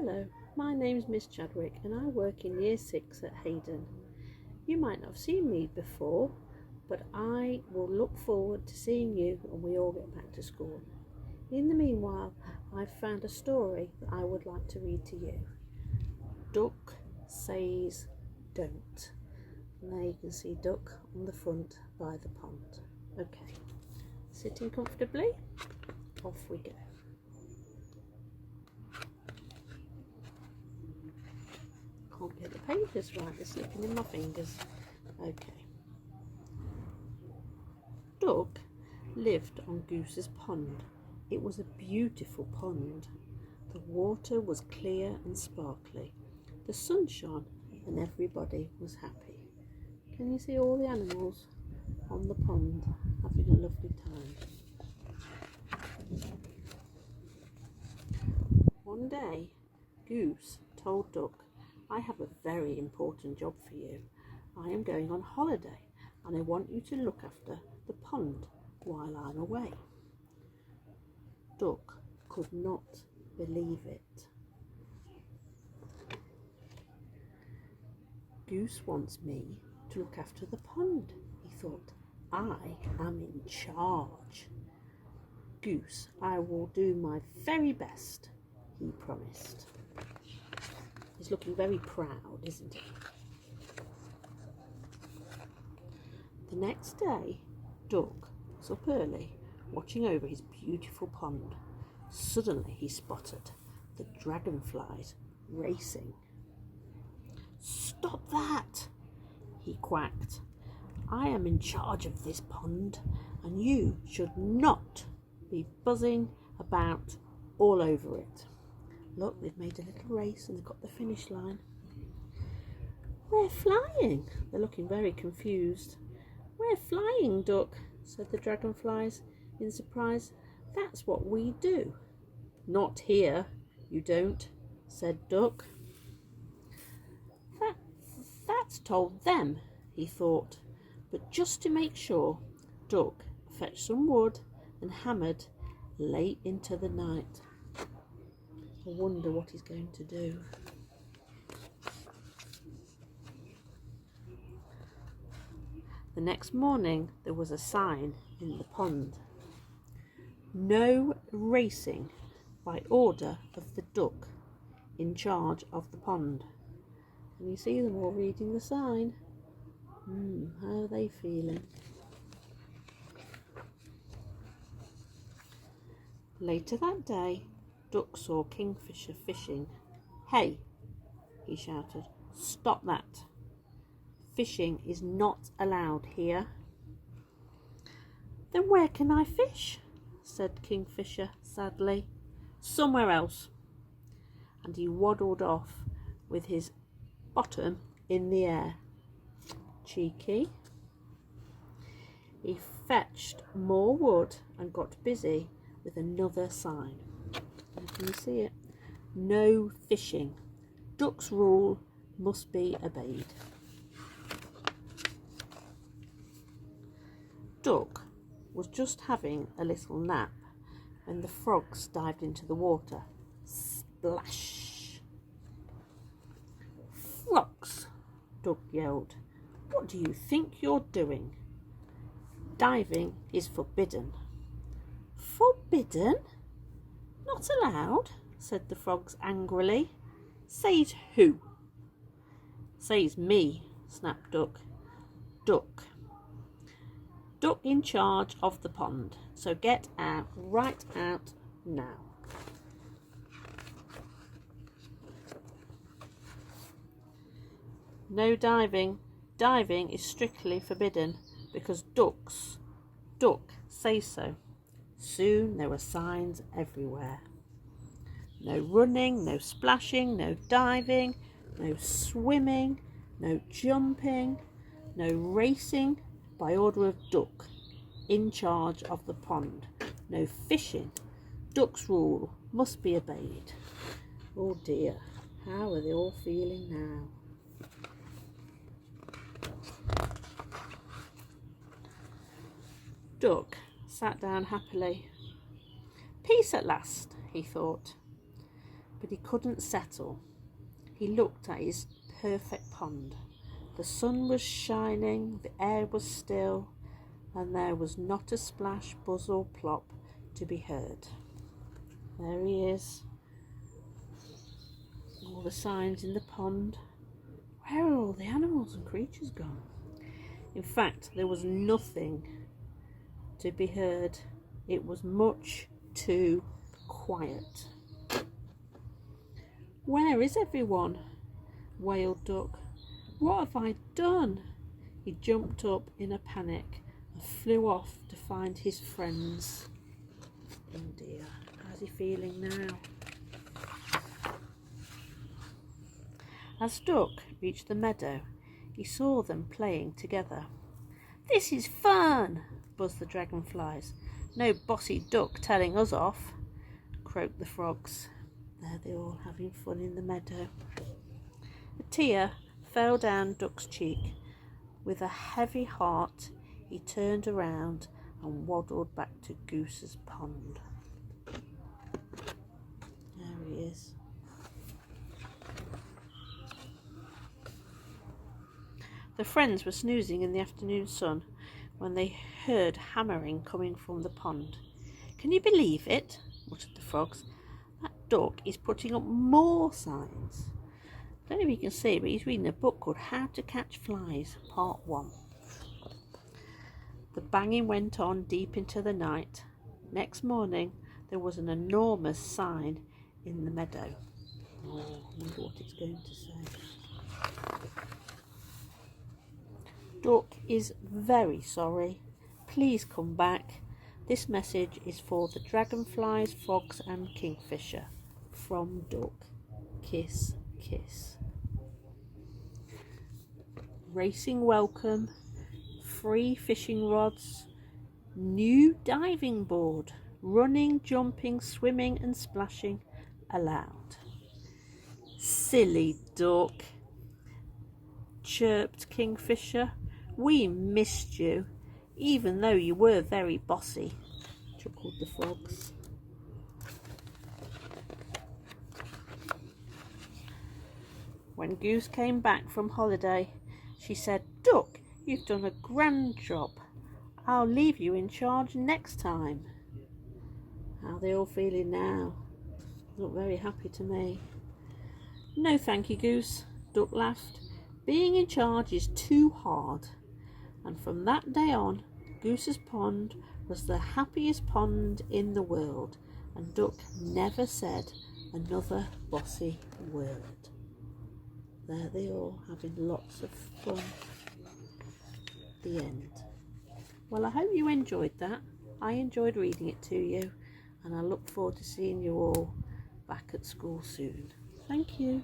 Hello, my name's Miss Chadwick and I work in Year 6 at Hayden. You might not have seen me before, but I will look forward to seeing you when we all get back to school. In the meanwhile, I've found a story that I would like to read to you. Duck Says Don't. And there you can see Duck on the front by the pond. Okay, sitting comfortably, off we go. Can't get the pages right, they're slipping in my fingers. Okay. Duck lived on Goose's pond. It was a beautiful pond. The water was clear and sparkly. The sun shone and everybody was happy. Can you see all the animals on the pond having a lovely time? One day, Goose told Duck, I have a very important job for you. I am going on holiday and I want you to look after the pond while I'm away. Duck could not believe it. Goose wants me to look after the pond, he thought. I am in charge. Goose, I will do my very best, he promised. He's looking very proud, isn't he? The next day, Duck was up early, watching over his beautiful pond. Suddenly he spotted the dragonflies racing. Stop that, he quacked. I am in charge of this pond, and you should not be buzzing about all over it. Look, they've made a little race and they've got the finish line. We're flying. They're looking very confused. We're flying, Duck, said the dragonflies in surprise. That's what we do. Not here, you don't, said Duck. That's told them, he thought. But just to make sure, Duck fetched some wood and hammered late into the night. I wonder what he's going to do. The next morning there was a sign in the pond. No racing by order of the duck in charge of the pond. Can you see them all reading the sign? How are they feeling? Later that day, Duck saw Kingfisher fishing. Hey, he shouted, stop that. Fishing is not allowed here. Then where can I fish? Said Kingfisher sadly. Somewhere else. And he waddled off with his bottom in the air. Cheeky. He fetched more wood and got busy with another sign. Can you see it? No fishing. Duck's rule must be obeyed. Duck was just having a little nap when the frogs dived into the water. Splash! Frogs, Duck yelled. What do you think you're doing? Diving is forbidden. Forbidden? Not allowed, said the frogs angrily. Says who? Says me, snapped Duck. Duck. Duck in charge of the pond, so get out, right out now. No diving. Diving is strictly forbidden because Duck says so. Soon there were signs everywhere. No running, no splashing, no diving, no swimming, no jumping, no racing by order of Duck, in charge of the pond. No fishing. Duck's rule must be obeyed. Oh dear, how are they all feeling now? Duck sat down happily. Peace at last, he thought. But but he couldn't settle. He looked at his perfect pond. The sun was shining, the air was still, and there was not a splash, buzz or plop to be heard. There he is. All the signs in the pond. Where are all the animals and creatures gone? In fact, there was nothing to be heard. It was much too quiet. Where is everyone? Wailed Duck. What have I done? He jumped up in a panic and flew off to find his friends. Oh dear, how's he feeling now? As Duck reached the meadow, he saw them playing together. This is fun, buzzed the dragonflies. No bossy duck telling us off, croaked the frogs. There they all having fun in the meadow. A tear fell down Duck's cheek. With a heavy heart, he turned around and waddled back to Goose's pond. There he is. The friends were snoozing in the afternoon sun when they heard hammering coming from the pond. Can you believe it? Muttered the frogs. That duck is putting up more signs. I don't know if you can see, but he's reading a book called How to Catch Flies, Part 1. The banging went on deep into the night. Next morning, there was an enormous sign in the meadow. Oh, I wonder what it's going to say. Duck is very sorry. Please come back. This message is for the dragonflies, frogs and kingfisher. From Duck. Kiss, kiss. Racing welcome. Free fishing rods. New diving board. Running, jumping, swimming and splashing allowed. Silly Duck, chirped Kingfisher. We missed you, even though you were very bossy, chuckled the frogs. When Goose came back from holiday, she said, Duck, you've done a grand job. I'll leave you in charge next time. How are they all feeling now? Look very happy to me. No thank you, Goose, Duck laughed. Being in charge is too hard. And from that day on, Goose's pond was the happiest pond in the world, and Duck never said another bossy word. There they all having lots of fun. The end. Well, I hope you enjoyed that. I enjoyed reading it to you, and I look forward to seeing you all back at school soon. Thank you.